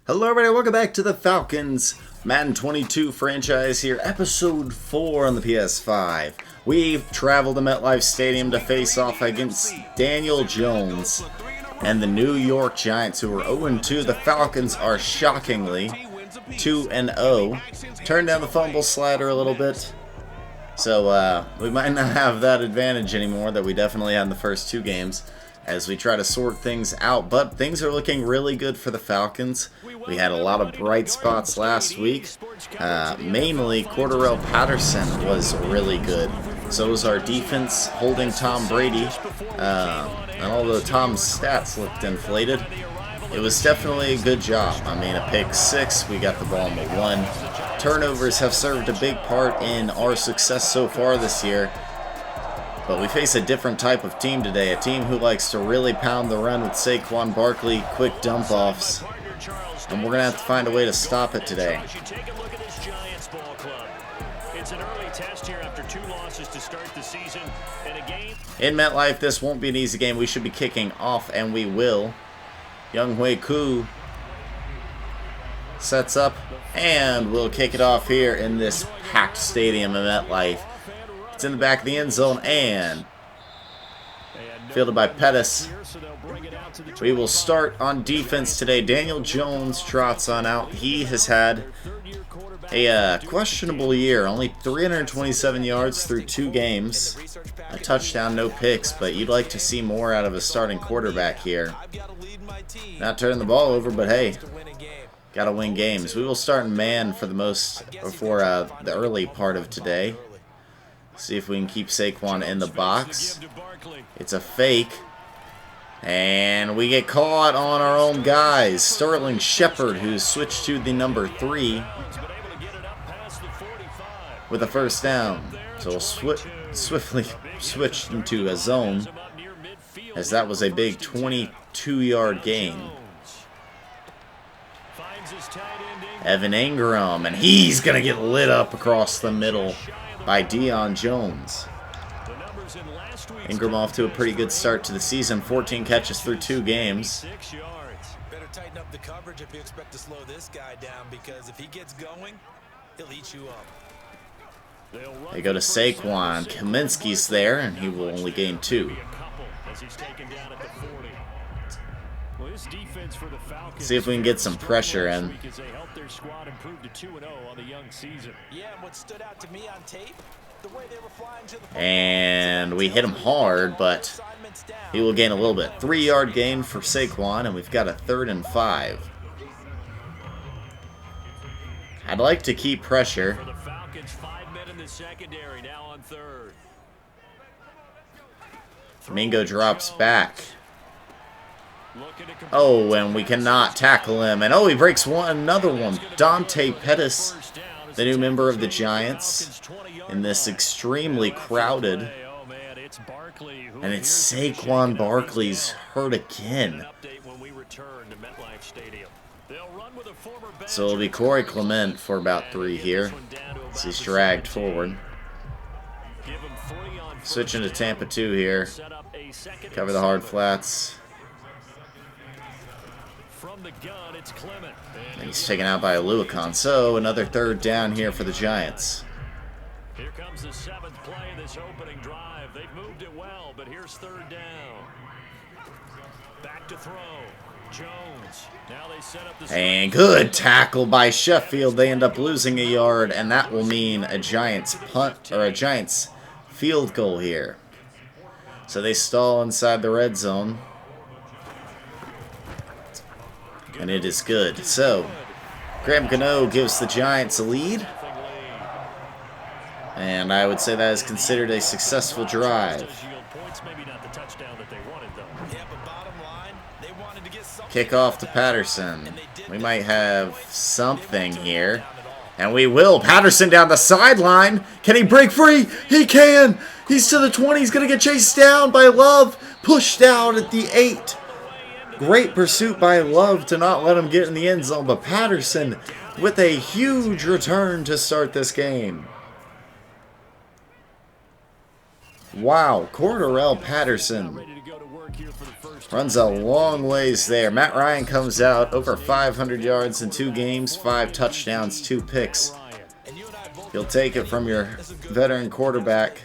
Hello everybody, welcome back to the Falcons Madden 22 franchise here, episode 4 on the PS5. We've traveled to MetLife Stadium to face off against Daniel Jones and the New York Giants, who are 0-2. The Falcons are shockingly 2-0. Turned down the fumble slider a little bit, so we might not have that advantage anymore that we definitely had in the first two games as we try to sort things out, but things are looking really good for the Falcons. We had a lot of bright spots last week. Mainly, Cordarrelle Patterson was really good. So was our defense holding Tom Brady. And although Tom's stats looked inflated, it was definitely a good job. I mean, a pick six, we got the ball in the one. Turnovers have served a big part in our success so far this year. But we face a different type of team today, a team who likes to really pound the run with Saquon Barkley, quick dump-offs, and we're going to have to find a way to stop it today. In MetLife, this won't be an easy game. We should be kicking off, and we will. Young Hui Koo sets up, and we'll kick it off here in this packed stadium in MetLife. It's in the back of the end zone and fielded by Pettis. We will start on defense today. Daniel Jones trots on out. He has had a questionable year. Only 327 yards through 2 games. A touchdown, no picks, but you'd like to see more out of a starting quarterback here. Not turning the ball over, but hey, gotta win games. We will start in man for the early part of today. See if we can keep Saquon in the box. It's a fake. And we get caught on our own guys. Sterling Shepard, who's switched to the number 3 with a first down. So we'll swiftly switch into a zone, as that was a big 22-yard gain. Evan Ingram, and he's going to get lit up across the middle by Deion Jones. Ingram off to a pretty good start to the season. 14 catches through 2 games. Better tighten up the coverage if you expect to slow this guy down, because if he gets going, he'll eat you up. They go to Saquon. Kaminsky's there, and he will only gain 2. See if we can get some pressure in. And we hit him hard, but he will gain a little bit. 3-yard gain for Saquon, and we've got a 3rd and 5. I'd like to keep pressure. Mingo drops back. Oh, and we cannot tackle him. And oh, he breaks another one. Dante Pettis, the new member of the Giants, in this extremely crowded. And it's Saquon Barkley's hurt again. So it'll be Corey Clement for about 3 here, as he's dragged forward. Switching to Tampa 2 here. Cover the hard flats. And he's taken out by Aluakon. So another 3rd down here for the Giants. Here comes the 7th play of this opening drive. They've moved it well, but here's 3rd down. Back to throw. Jones. Now they set up the and good tackle by Sheffield. They end up losing a yard, and that will mean a Giants punt or a Giants field goal here. So they stall inside the red zone. And it is good. So, Graham Gano gives the Giants a lead. And I would say that is considered a successful drive. Kickoff to Patterson. We might have something here. And we will. Patterson down the sideline. Can he break free? He can. He's to the 20. He's going to get chased down by Love. Pushed out at the 8. Great pursuit by Love to not let him get in the end zone, but Patterson with a huge return to start this game. Wow, Cordarrelle Patterson Runs a long ways there. Matt Ryan comes out over 500 yards in 2 games, 5 touchdowns, 2 picks. You'll take it from your veteran quarterback.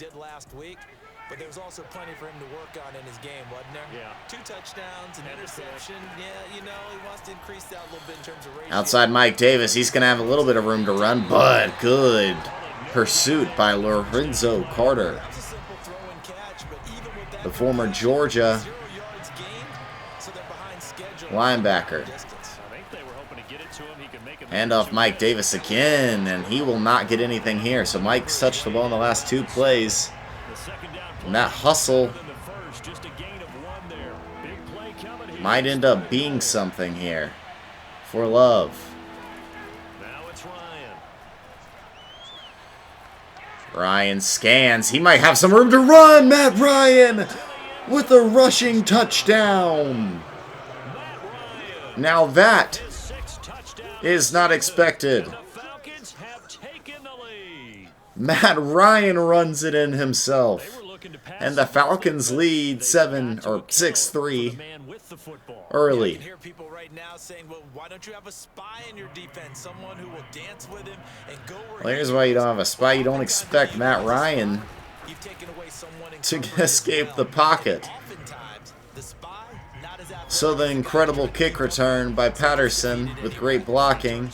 But there was also plenty for him to work on in his game, wasn't there? Yeah. 2 touchdowns, an interception. Yeah, you know, he wants to increase that a little bit in terms of ratio. Outside Mike Davis, he's going to have a little bit of room to run, but good pursuit by Lorenzo Carter, the former Georgia linebacker. Hand off Mike Davis again, and he will not get anything here. So Mike's touched the ball in the last 2 plays. And that hustle might end up being something here for Love. Ryan scans. He might have some room to run. Matt Ryan with a rushing touchdown. Now that is not expected. Matt Ryan runs it in himself. And the Falcons lead 6-3 early. I can hear people right now saying, well, why don't you have a spy in your defense? Someone who will dance with him and go where well, here's why you don't have a spy. You don't expect Matt Ryan to escape the pocket. So the incredible kick return by Patterson with great blocking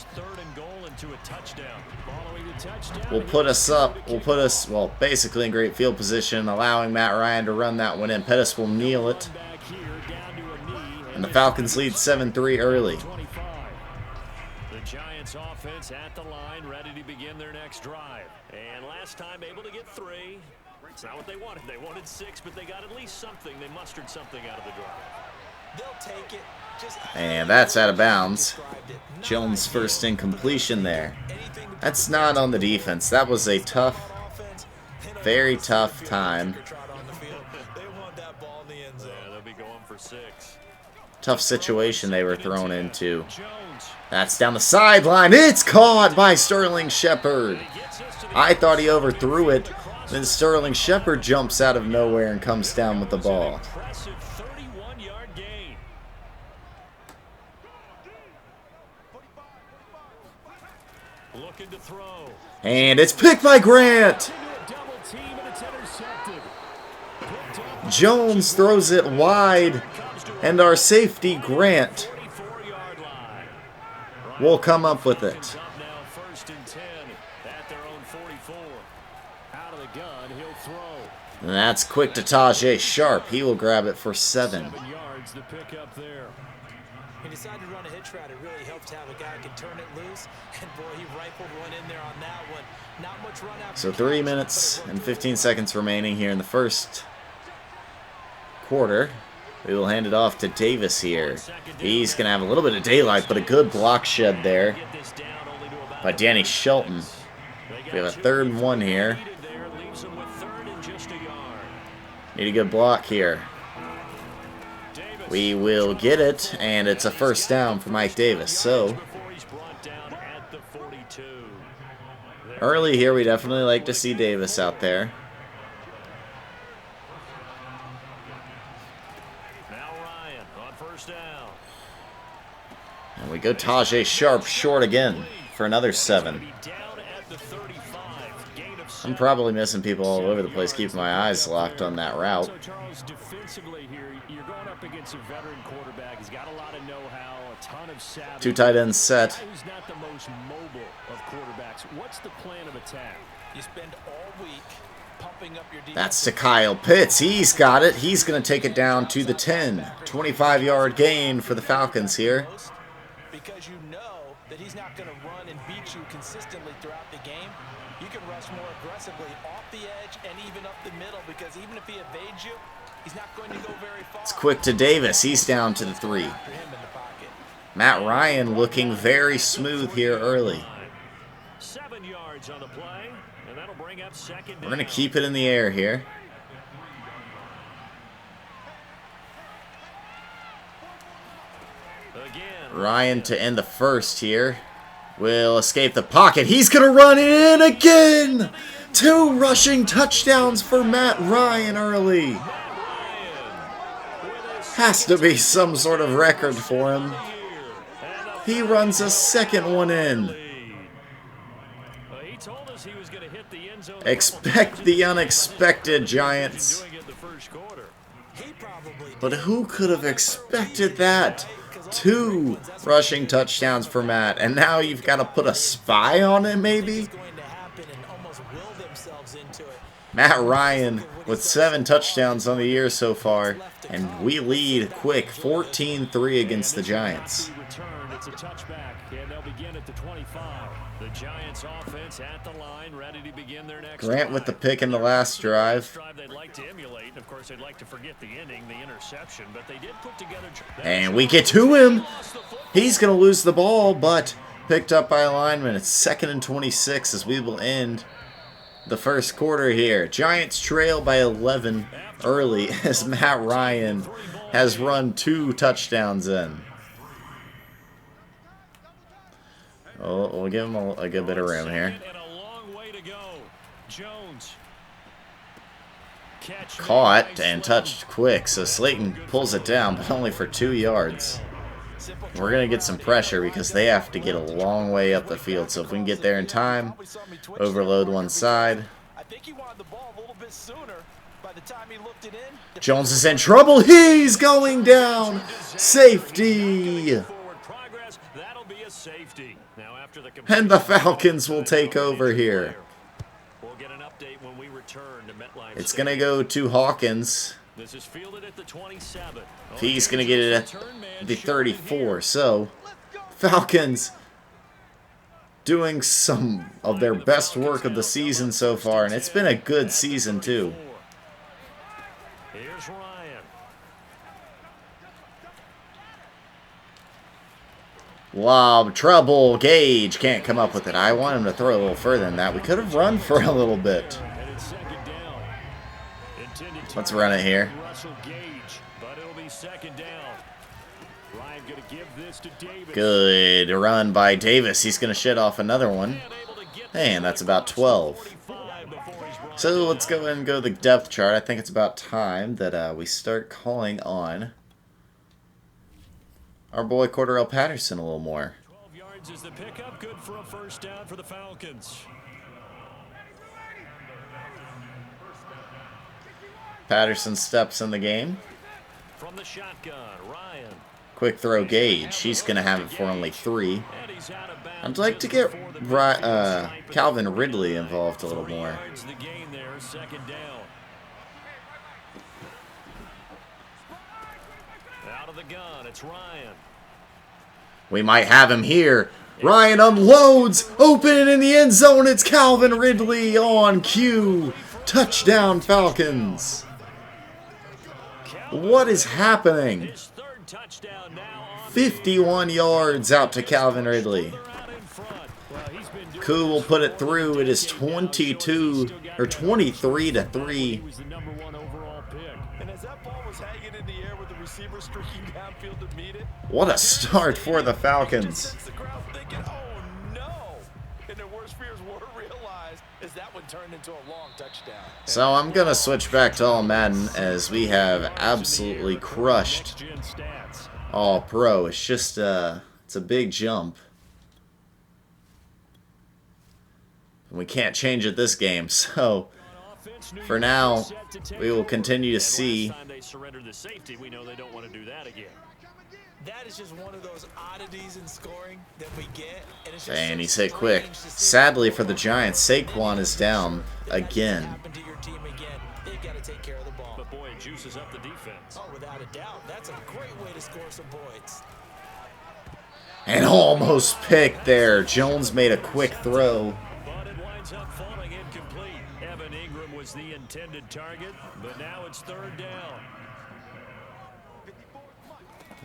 will put us up, well, basically in great field position, allowing Matt Ryan to run that one in. Pettis will kneel it. And the Falcons lead 7-3 early. The Giants offense at the line, ready to begin their next drive. And last time able to get 3. It's not what they wanted. They wanted 6, but they got at least something. They mustered something out of the drive. They'll take it. And that's out of bounds. Jones' first incompletion there. That's not on the defense. That was a tough, very tough time. Tough situation they were thrown into. That's down the sideline. It's caught by Sterling Shepard. I thought he overthrew it. Then Sterling Shepard jumps out of nowhere and comes down with the ball. And it's picked by Grant. Jones throws it wide, and our safety, Grant, will come up with it. And that's quick to Tajay Sharp. He will grab it for 7. He decided to run a hitch route. It really helped to have a guy who can turn it loose. And boy, he rifled one in there on that one. Not much run out. So 3 minutes and 15 seconds remaining here in the first quarter. We will hand it off to Davis here. He's going to have a little bit of daylight, but a good block shed there by Danny Shelton. We have a 3rd and 1 here. Need a good block here. We will get it, and it's a first down for Mike Davis. So, early here, we definitely like to see Davis out there. And we go Tajay Sharp short again for another 7. I'm probably missing people all over the place, keeping my eyes locked on that route. So Charles, defensively here, you're going up against a veteran quarterback. He's got a lot of know-how, a ton of savvy. 2 tight ends set. Who's not the most mobile of quarterbacks? What's the plan of attack? You spend all week pumping up your defense. That's to Kyle Pitts. He's got it. He's going to take it down to the 10. 25-yard gain for the Falcons here. Because you know that he's not going to run and beat you consistently throughout the game. You can rush more aggressively off the edge and even up the middle, because even if he evades you, he's not going to go very far. It's quick to Davis. He's down to the 3. Matt Ryan looking very smooth here early. 7 yards on the play, and that'll bring up 2nd down. We're going to keep it in the air here. Ryan to end the first here. Will escape the pocket. He's going to run in again. 2 rushing touchdowns for Matt Ryan early. Has to be some sort of record for him. He runs a second one in. Expect the unexpected, Giants. But who could have expected that? 2 rushing touchdowns for Matt, and now you've got to put a spy on it, maybe? Matt Ryan with 7 touchdowns on the year so far, and we lead quick 14-3 against the Giants. It's a touchback, and they'll begin at the 25. The Giants offense at the line, ready to begin their next Grant with the pick in the last drive. They'd like to emulate, and of course they'd like to forget the ending, the interception, but they did put together. And we get to him. He's going to lose the ball, but picked up by a lineman. It's 2nd and 26 as we will end the first quarter here. Giants trail by 11 early as Matt Ryan has run 2 touchdowns in. We'll give him a good bit of room here. Caught and touched quick, so Slayton pulls it down, but only for 2 yards. We're going to get some pressure because they have to get a long way up the field. So if we can get there in time, overload one side. Jones is in trouble. He's going down. Safety. And the Falcons will take over here. It's going to go to Hawkins. He's going to get it at the 34. So, Falcons doing some of their best work of the season so far. And it's been a good season, too. Here's Ryan. Lob, trouble, Gage can't come up with it. I want him to throw a little further than that. We could have run for a little bit. Let's run it here. Good run by Davis. He's going to shed off another one. And that's about 12. So let's go and go to the depth chart. I think it's about time that we start calling on our boy Cordarrelle Patterson a little more. 12 yards is the pickup. Good for a first down for the Falcons. Patterson steps in the game. From the shotgun, Ryan. Quick throw, Gage. He's going to have it for only 3. I'd like to get Calvin Ridley involved a little more. Out of the gun, it's Ryan. We might have him here. Ryan unloads. Open in the end zone. It's Calvin Ridley on cue. Touchdown, Falcons. What is happening? 51 yards out to Calvin Ridley. Koo will put it through. It is 23 to 3. What a start for the Falcons. So I'm going to switch back to all Madden as we have absolutely crushed all pro. It's just it's a big jump. And we can't change it this game. So for now, we will continue to see. That is just one of those oddities in scoring that we get. And he's hit quick. Sadly for the Giants, Saquon is down again. But boy, it juices up the defense. Oh, without a doubt. That's a great way to score some points. And almost picked there. Jones made a quick throw. But it winds up falling incomplete. Evan Ingram was the intended target, but now it's 3rd down.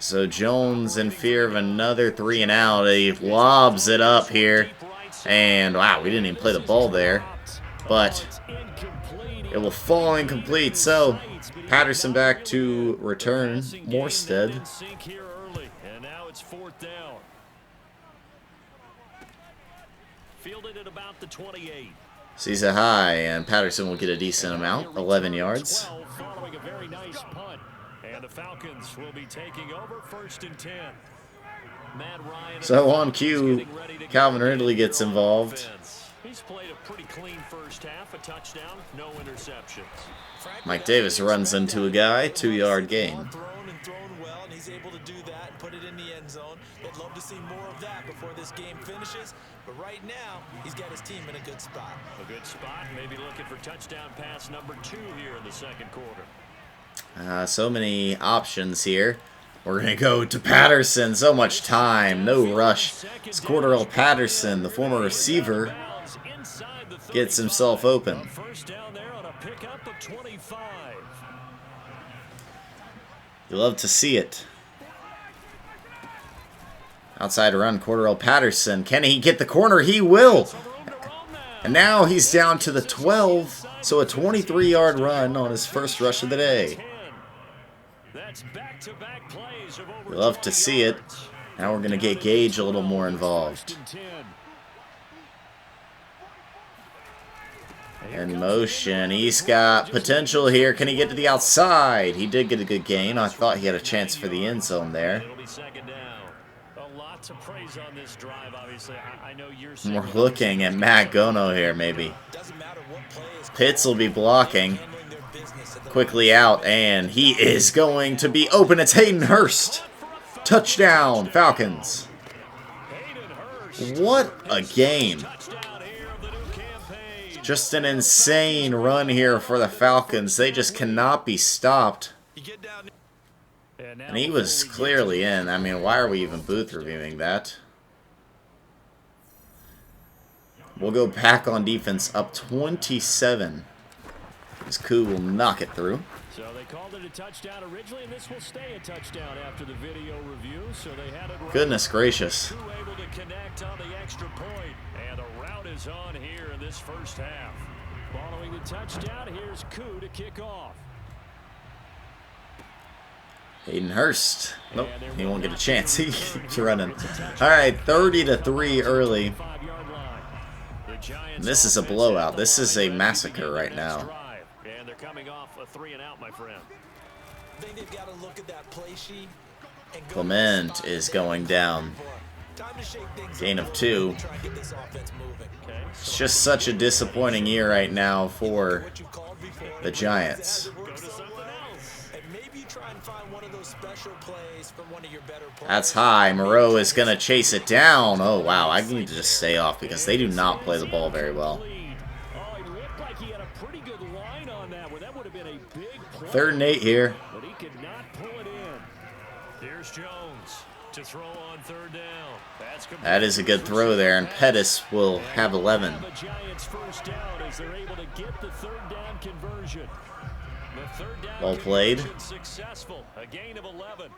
So Jones, in fear of another 3 and out, he lobs it up here. And wow, we didn't even play the ball there. But it will fall incomplete. So Patterson back to return. Morstead. And now it's 4th down. Fielded at about the 28. Sees a high, and Patterson will get a decent amount, 11 yards. Following a very nice punt. And the Falcons will be taking over 1st and 10. Matt Ryan So on cue, Calvin Ridley gets involved. He's played a pretty clean first half, a touchdown, no interceptions. Mike Davis runs into a guy, 2-yard gain. Well, and he's able to do that and put it in the end zone. They'd love to see more of that before this game finishes, but right now he's got his team in a good spot. A good spot, maybe looking for touchdown pass number 2 here in the 2nd quarter. So many options here. We're going to go to Patterson. So much time. No rush. It's Cordarrelle Patterson, the former receiver, gets himself open. First down there on a pickup of 25. You love to see it. Outside run, Cordarrelle Patterson. Can he get the corner? He will. And now he's down to the 12. So a 23-yard run on his first rush of the day. You love to see it. Now we're going to get Gage a little more involved. In motion, he's got potential here. Can he get to the outside? He did get a good gain. I thought he had a chance for the end zone there. We're looking at Matt Gono here, maybe. Pitts will be blocking. Quickly out, and he is going to be open. It's Hayden Hurst. Touchdown, Falcons. What a game. Just an insane run here for the Falcons. They just cannot be stopped. And he was clearly in. I mean, why are we even booth reviewing that? We'll go back on defense, up 27. This coup will knock it through. So they called it a touchdown originally, and this will stay a touchdown after the video review. So they had it right. Goodness gracious. Able to connect on the extra point, and the route is on here in this first half. Following the touchdown, here's Coup to kick off. Hayden Hurst. Nope, he won't get a chance. He's running. All right, 30-3 early. This is a blowout. This is a massacre right now. And they're coming off a 3-and-out, my friend. I think they've got to look at that play sheet. Clement is going down. Gain of 2. It's just such a disappointing year right now for the Giants. That's high. Moreau is going to chase it down. Oh, wow. I need to just stay off because they do not play the ball very well. 3rd and 8 here. But he could not pull it in. Here's Jones to throw on 3rd down. That is a good throw there, and Pettis will have 11. The Giants first down as they're able to get the 3rd down conversion. The 3rd down well played. Successful. A gain of 11.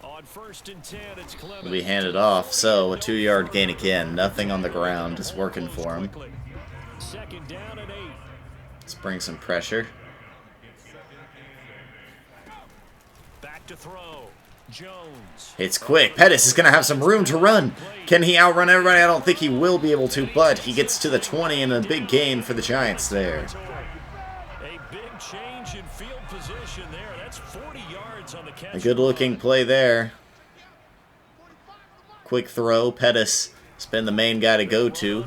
On 1st and 10, it's Clement. Will be handed off, so a 2-yard gain again. Nothing on the ground is working for him. 2nd down and 8. Let's bring some pressure. Back to throw. Jones. It's quick. Pettis is going to have some room to run. Can he outrun everybody? I don't think he will be able to, but he gets to the 20 and a big gain for the Giants there. A big change in field position there. That's 40 yards on the catch. A good-looking play there. Quick throw. Pettis has been the main guy to go to.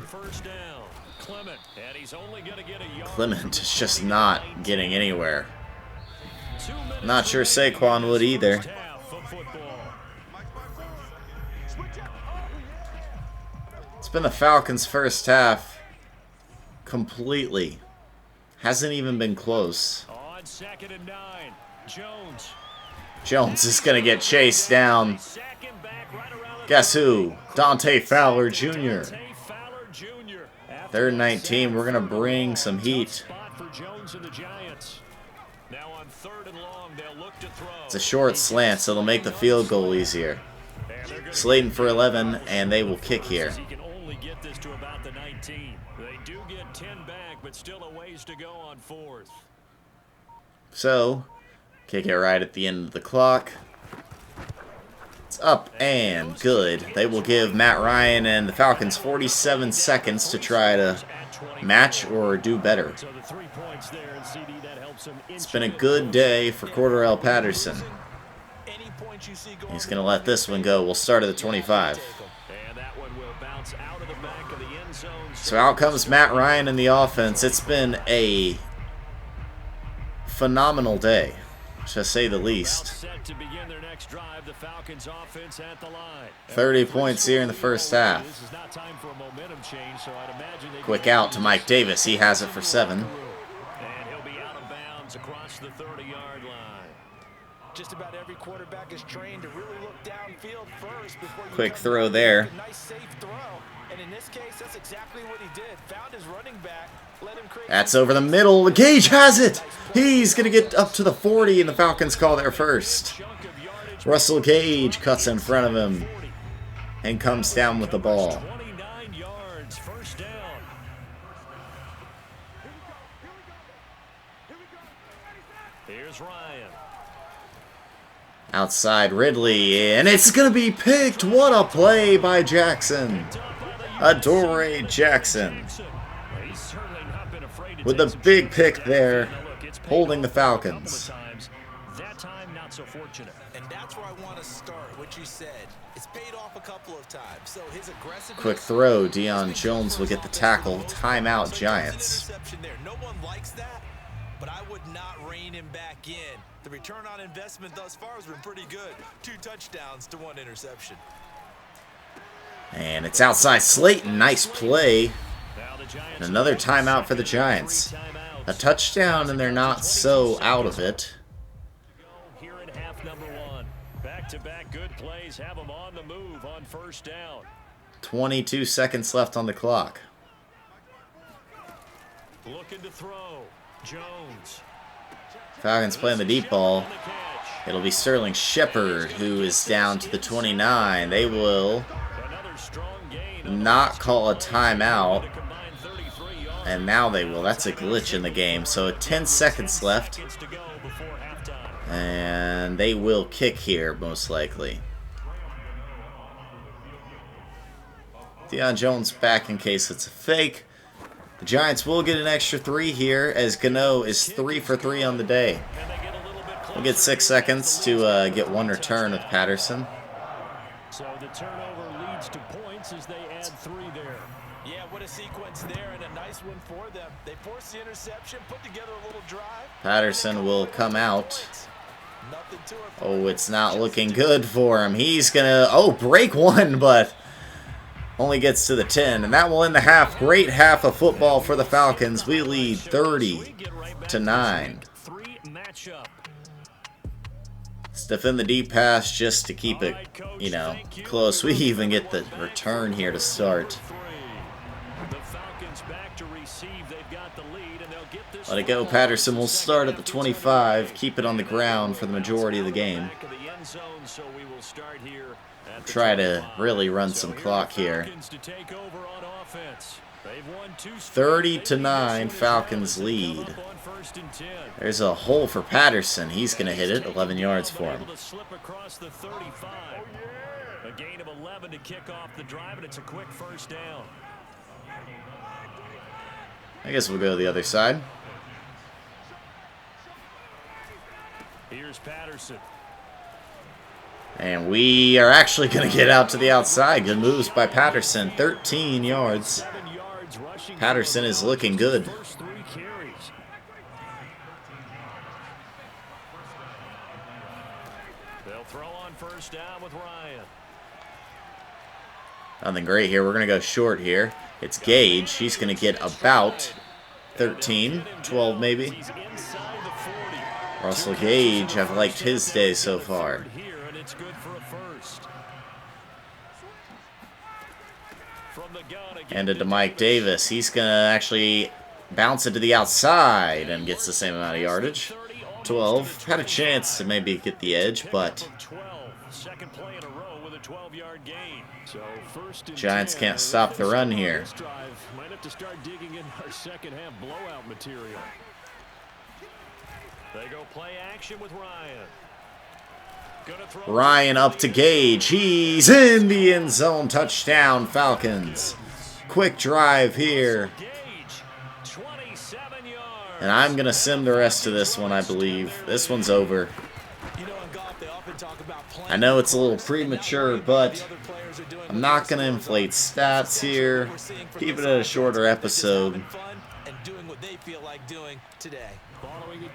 Clement is just not getting anywhere. Not sure Saquon would either. It's been the Falcons' first half completely. Hasn't even been close. On 2nd and 9, Jones. Jones is going to get chased down. Guess who? Dante Fowler Jr. 3rd and 19. We're going to bring some heat. It's a short slant, so they'll make the field goal easier. Slayton for 11, and they will kick here. He can only get this to about the 19. They do get 10 back, but still a ways to go on 4th. So, kick it right at the end of the clock. It's up and good. They will give Matt Ryan and the Falcons 47 seconds to try to match or do better. So the 3 points there, and CD, that helps him. It's been a good day for Cordarrelle Patterson. He's going to let this one go. We'll start at the 25. And that one will bounce out of the back of the end zone. So out comes Matt Ryan in the offense. It's been a phenomenal day, to say the least. Set to begin their next drive, the Falcons offense at the line. 30 points here in the first half. This is not time for a momentum change, so I'd imagine they Quick out to Mike Davis. He has it for 7. and he'll be out of bounds across the 30-yard line. Just about every quarterback is trained to really look downfield first before you Quick come throw down there. with a nice safe throw. And in this case, that's exactly what he did. Found his running back, let him create. That's over the middle. Gage has it. He's going to get up to the 40, and the Falcons call there first. Russell Gage cuts in front of him and comes down with the ball. 29 yards, first down. Here's Ryan. Outside Ridley, and it's going to be picked. What a play by Jackson. Adoree Jackson He's certainly not been afraid to with take a some big shots. pick there, Now look, it's paid holding the off a couple of Falcons. times. That time, not so fortunate. And that's where I want to start, what you said. It's paid off a couple of times. So his aggressiveness. Quick throw. Deion Jones will get the tackle. Timeout Giants. No one likes that, but I would not rein him back in. The return on investment thus far has been pretty good. 2 touchdowns to 1 interception. And it's outside Slayton. Nice play. Now the Giants And another timeout for the Giants. 3 timeouts. A touchdown, and they're not so out of it. Here in half number 1. Back-to-back good plays have them on the move on first down. 22 seconds left on the clock. Looking to throw. Jones. Falcons playing the deep ball. On the catch. It'll be Sterling Shepard, who is down to the 29. They will Another strong gain. not call a timeout, To combine 33 yards. and now they will. That's a glitch in the game. So 10 seconds left, Seconds to go before halftime. and they will kick here, most likely. Deion Jones back in case it's a fake. The Giants will get an extra 3 here, as Gano is 3 for 3 on the day. And they get a little bit closer. We'll get 6 seconds to get 1 return with Patterson. So the turnover leads to points as they add 3 there. Yeah, what a sequence there, and a nice one for them. They forced the interception, put together a little drive. Patterson will come out. Nothing to it. Oh, it's not looking good for him. He's gonna, break 1, but only gets to the 10. And that will end the half. Great half of football for the Falcons. We lead 30 to 9. 3 matchup. Let's defend the deep pass just to keep it, close. We even get the return here to start. The Falcons back to receive. They've got the lead, and they'll get this. Let it go. Patterson will start at the 25. Keep it on the ground for the majority of the game. Back of the end zone, so we will start here at the Try to 25. really run So some here clock the here. Falcons to take over on offense. They've won 2 straight. 30 to They lead 9, this one Falcons as they come lead. up on 1st and 10. There's a hole for Patterson. He's going to hit it. 11 yards for him. Able to slip across the 35. A gain of 11 to kick off the drive, and it's a quick first down. I guess we'll go to the other side. Here's Patterson. And we are actually going to get out to the outside. Good moves by Patterson. 13 yards. 7 yards rushing. Patterson is looking good. First 3 carries. They'll throw on first down with Ryan. Nothing great here. We're going to go short here. It's Gage. He's going to get about 13, 12 maybe. He's inside the 40. Russell Gage, I've liked his day so far. Here, and it's good for a first. From the gun again. Handed to Mike Davis. He's going to actually bounce it to the outside and gets the same amount of yardage. 12. Had a chance to maybe get the edge, but 12. Second play in a row with a 12-yard gain. So first and Giants 10, can't stop the run here. this drive. Might have to start digging in our second half blowout material. They go play action with Ryan. Gonna throw Ryan up to Gage. He's in the end zone. Touchdown, Falcons. Quick drive here. Gage. And I'm going to sim the rest of this one, I believe. This one's over. I know it's a little premature, but I'm not going to inflate stats here. Keep it at a shorter episode.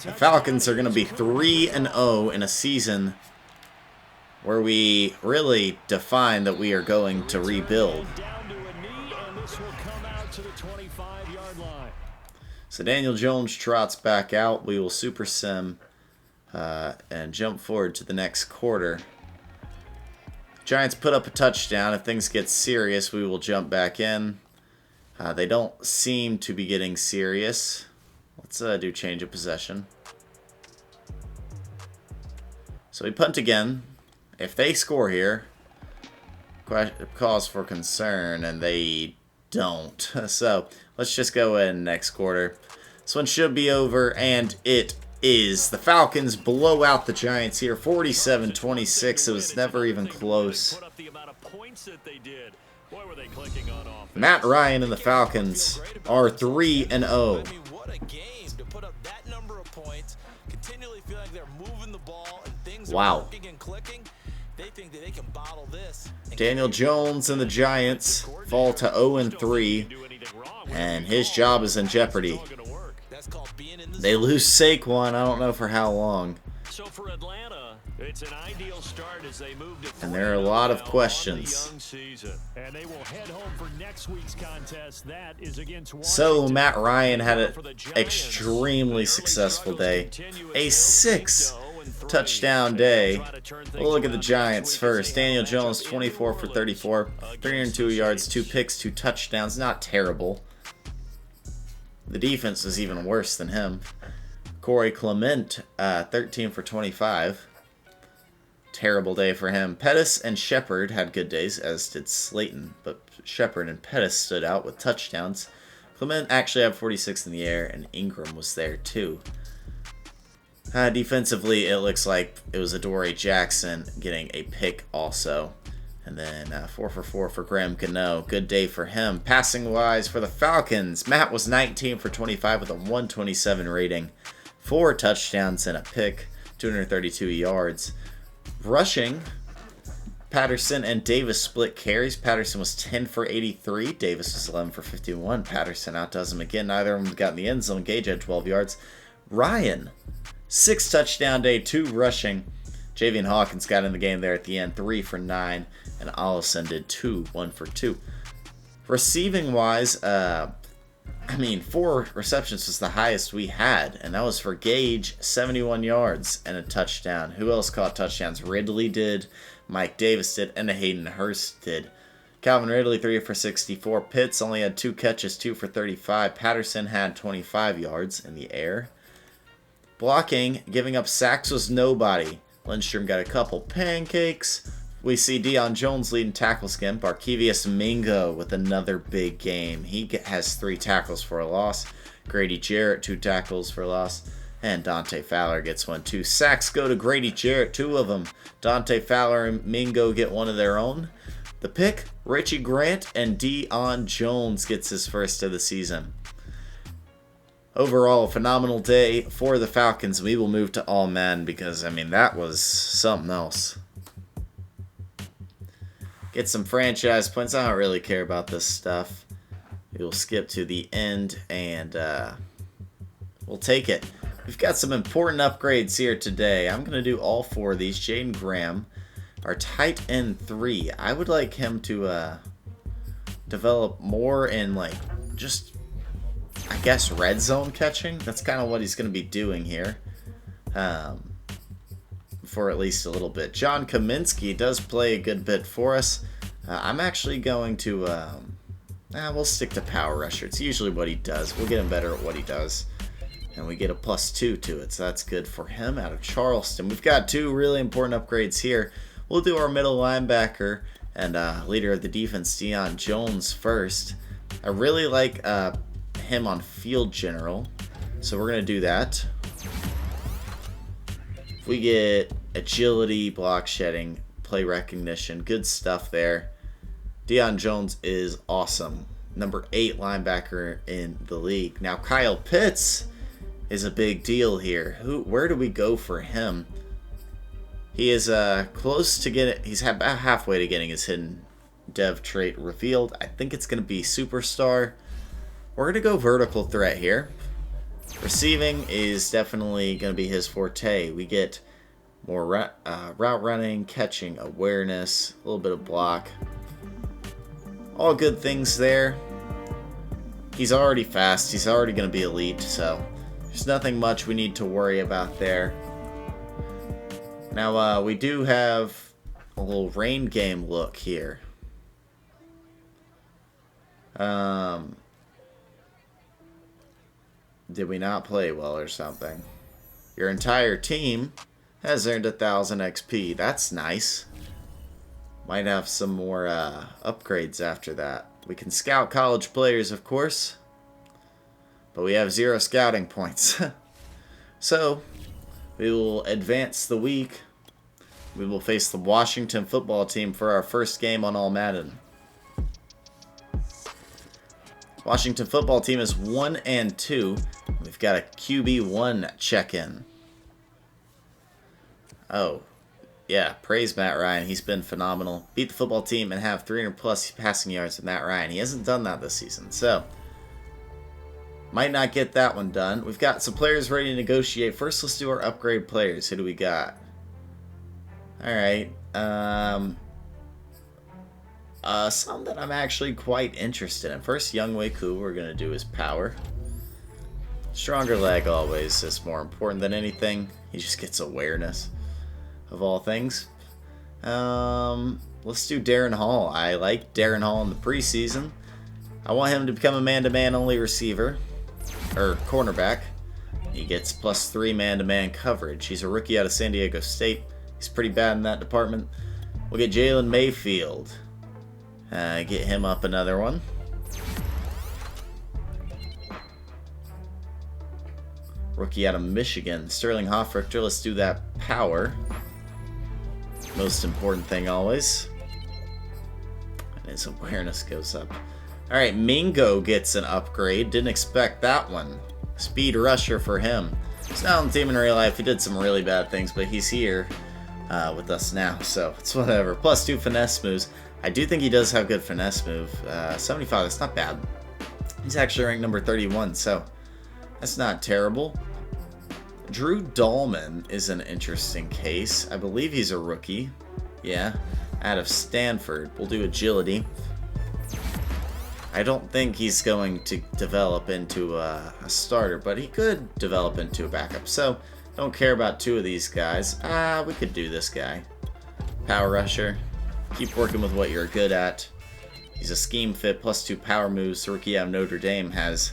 The Falcons are going to be 3-0 in a season where we really define that we are going to rebuild. So Daniel Jones trots back out. We will super sim and jump forward to the next quarter. Giants put up a touchdown. If things get serious, we will jump back in. They don't seem to be getting serious. Let's do change of possession. So we punt again. If they score here, cause for concern, and they don't. So let's just go in next quarter. This one should be over, and it is. The Falcons blow out the Giants here, 47-26. It was never even close. Matt Ryan and the Falcons are 3-0. Wow. Daniel Jones and the Giants fall to 0-3, and his job is in jeopardy. They lose Saquon, I don't know for how long. So for Atlanta, it's an ideal start as they move to and there are a lot of questions. And they will head home for next week's contest. That is against Washington. So Matt Ryan had an extremely successful day. A 6-touchdown day. We'll look at the Giants first. Daniel Jones, 24 for 34, 302 yards, 2 picks, 2 touchdowns. Not terrible. The defense was even worse than him. Corey Clement, 13 for 25. Terrible day for him. Pettis and Shepard had good days, as did Slayton. But Shepard and Pettis stood out with touchdowns. Clement actually had 46 in the air, and Ingram was there too. Defensively, it looks like it was Adoree Jackson getting a pick also. And then 4 for 4 for Graham Gano. Good day for him. Passing-wise for the Falcons, Matt was 19 for 25 with a 127 rating. 4 touchdowns and a pick, 232 yards. Rushing, Patterson and Davis split carries. Patterson was 10 for 83. Davis was 11 for 51. Patterson outdoes him again. Neither of them got in the end zone. Gage had 12 yards. Ryan, 6 touchdown day, 2 rushing. Javian Hawkins got in the game there at the end, 3 for 9. And Allison did 2, 1 for 2. Receiving-wise, 4 receptions was the highest we had. And that was for Gage, 71 yards and a touchdown. Who else caught touchdowns? Ridley did, Mike Davis did, and Hayden Hurst did. Calvin Ridley, 3 for 64. Pitts only had 2 catches, 2 for 35. Patterson had 25 yards in the air. Blocking, giving up sacks was nobody. Lindstrom got a couple pancakes. We see Deion Jones leading tackles again. Barkevius Mingo with another big game. He has 3 tackles for a loss. Grady Jarrett, 2 tackles for a loss. And Dante Fowler gets 1. 2 sacks go to Grady Jarrett, 2 of them. Dante Fowler and Mingo get 1 of their own. The pick, Richie Grant and Deion Jones gets his first of the season. Overall, a phenomenal day for the Falcons. We will move to all men because, that was something else. Get some franchise points. I don't really care about this stuff. We'll skip to the end and we'll take it. We've got some important upgrades here today. I'm going to do all 4 of these. Jaden Graham, our tight end 3. I would like him to develop more in red zone catching. That's kind of what he's going to be doing here. For at least a little bit. John Kaminsky does play a good bit for us. I'm actually going to we'll stick to power rusher. It's usually what he does. We'll get him better at what he does, and we get a +2 to it, so that's good for him. Out of Charleston, we've got 2 really important upgrades here. We'll do our middle linebacker and leader of the defense, Deion Jones, first. I really like him on field general, so we're gonna do that. We get agility, block shedding, play recognition, good stuff there. Deion Jones is awesome. Number 8 linebacker in the league. Now Kyle Pitts is a big deal here. Where do we go for him? He is close to get it. He's about halfway to getting his hidden dev trait revealed. I think it's going to be superstar. We're going to go vertical threat here. Receiving is definitely going to be his forte. We get more route running, catching, awareness, a little bit of block. All good things there. He's already fast. He's already going to be elite, so there's nothing much we need to worry about there. Now, we do have a little rain game look here. Did we not play well or something? Your entire team has earned 1,000 XP. That's nice. Might have some more upgrades after that. We can scout college players, of course. But we have 0 scouting points. So, we will advance the week. We will face the Washington football team for our first game on All Madden. Washington football team is 1-2. We've got a QB1 check-in. Oh, yeah, praise Matt Ryan. He's been phenomenal. Beat the football team and have 300-plus passing yards with Matt Ryan. He hasn't done that this season, so might not get that one done. We've got some players ready to negotiate. First, let's do our upgrade players. Who do we got? All right. Some that I'm actually quite interested in. First, Young Wei Koo, we're going to do his power. Stronger leg always is more important than anything. He just gets awareness of all things. Let's do Darren Hall. I like Darren Hall in the preseason. I want him to become a man-to-man only receiver, or cornerback. He gets +3 man-to-man coverage. He's a rookie out of San Diego State. He's pretty bad in that department. We'll get Jalen Mayfield. Get him up another one. Rookie out of Michigan, Sterling Hoffrichter. Let's do that power. Most important thing always. And his awareness goes up. Alright, Mingo gets an upgrade. Didn't expect that one. Speed rusher for him. He's not on the team in real life. He did some really bad things, but he's here with us now, so it's whatever. +2 finesse moves. I do think he does have good finesse move. 75, that's not bad. He's actually ranked number 31, so that's not terrible. Drew Dahlman is an interesting case. I believe he's a rookie. Yeah, out of Stanford. We'll do agility. I don't think he's going to develop into a starter, but he could develop into a backup. So, don't care about 2 of these guys. We could do this guy. Power rusher. Keep working with what you're good at. He's a scheme fit, +2 power moves. The rookie out of Notre Dame has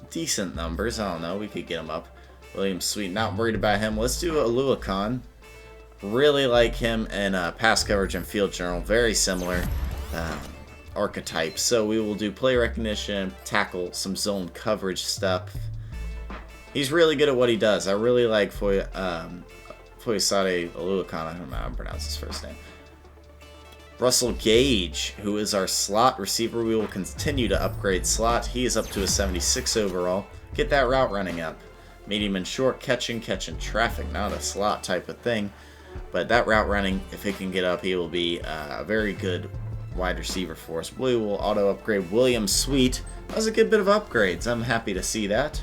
decent numbers. I don't know. We could get him up. William Sweet, not worried about him. Let's do Aluakon. Really like him in pass coverage and field general. Very similar archetypes. So we will do play recognition, tackle, some zone coverage stuff. He's really good at what he does. I really like Foyesade Aluakon. I don't know how to pronounce his first name. Russell Gage, who is our slot receiver. We will continue to upgrade slot. He is up to a 76 overall. Get that route running up. Medium and short, catching traffic. Not a slot type of thing. But that route running, if he can get up, he will be a very good wide receiver for us. We will auto upgrade William Sweet. That was a good bit of upgrades. I'm happy to see that.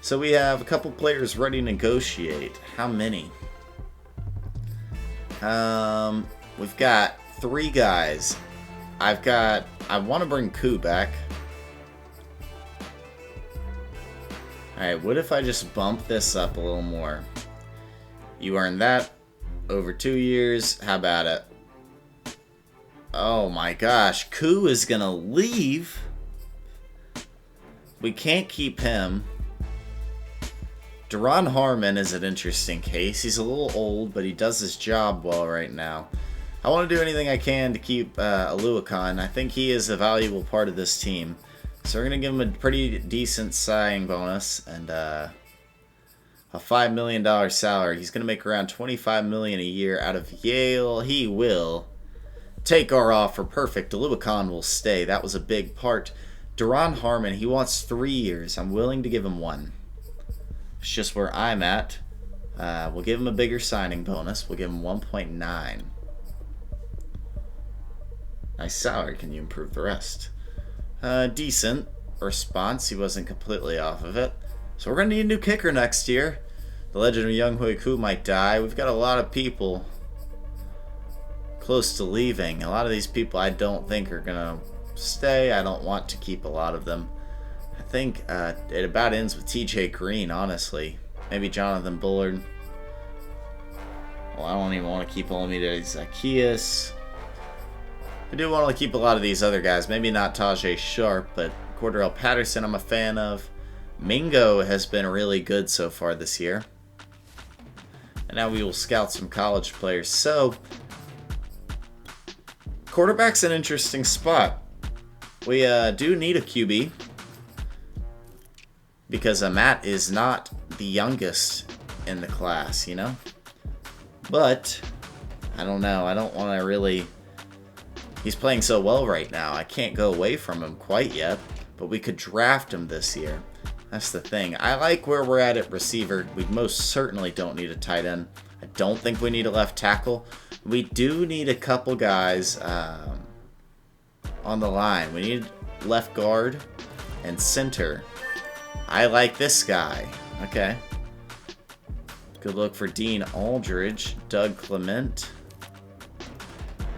So we have a couple players ready to negotiate. How many? We've got 3 guys. I want to bring Koo back. Alright, what if I just bump this up a little more? You earned that over 2 years. How about it? Oh my gosh, Koo is going to leave. We can't keep him. Deron Harmon is an interesting case. He's a little old, but he does his job well right now. I want to do anything I can to keep Aluakon. I think he is a valuable part of this team. So we're going to give him a pretty decent signing bonus and a $5 million salary. He's going to make around $25 million a year out of Yale. He will take our offer. Perfect. Aluakon will stay. That was a big part. Duron Harmon, he wants 3 years. I'm willing to give him 1. It's just where I'm at. We'll give him a bigger signing bonus. We'll give him 1.9. Nice salary. Can you improve the rest? Decent response. He wasn't completely off of it. So we're going to need a new kicker next year. The legend of Young Hui Koo might die. We've got a lot of people close to leaving. A lot of these people I don't think are going to stay. I don't want to keep a lot of them. I think it about ends with TJ Green, honestly. Maybe Jonathan Bullard. Well, I don't even want to keep Olamide Zacchaeus. I do want to keep a lot of these other guys. Maybe not Tajay Sharp, but Cordell Patterson I'm a fan of. Mingo has been really good so far this year. And now we will scout some college players. So, quarterback's an interesting spot. We do need a QB. Because Matt is not the youngest in the class, you know? But, I don't know. I don't want to really... He's playing so well right now. I can't go away from him quite yet. But we could draft him this year. That's the thing. I like where we're at receiver. We most certainly don't need a tight end. I don't think we need a left tackle. We do need a couple guys on the line. We need left guard and center. I like this guy. Okay. Good look for Dean Aldridge. Doug Clement.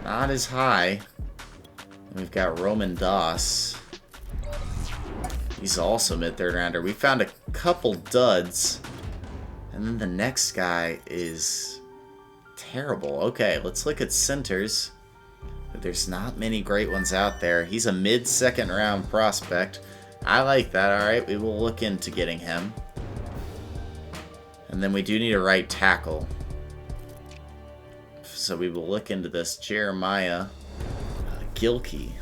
Not as high. And we've got Roman Doss. He's also mid-third rounder. We found a couple duds. And then the next guy is terrible. Okay, let's look at centers. There's not many great ones out there. He's a mid-second round prospect. I like that. Alright, we will look into getting him. And then we do need a right tackle. So we will look into this. Jeremiah Gilkey.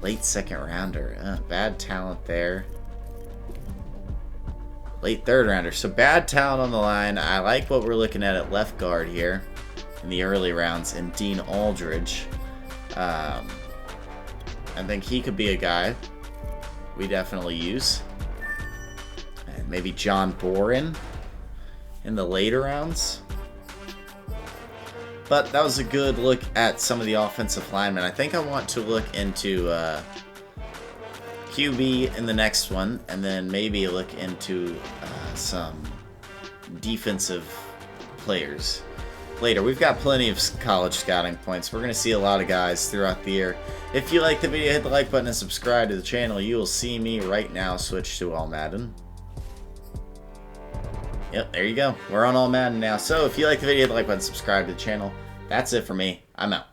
Late second rounder. Bad talent there. Late third rounder. So bad talent on the line. I like what we're looking at left guard here in the early rounds. And Dean Aldridge. I think he could be a guy we definitely use. And maybe John Boren in the later rounds. But that was a good look at some of the offensive linemen. I think I want to look into QB in the next one, and then maybe look into some defensive players later. We've got plenty of college scouting points. We're going to see a lot of guys throughout the year. If you like the video, hit the like button and subscribe to the channel. You will see me right now switch to All Madden. Yep, there you go. We're on All Madden now. So if you like the video, hit the like button, subscribe to the channel. That's it for me. I'm out.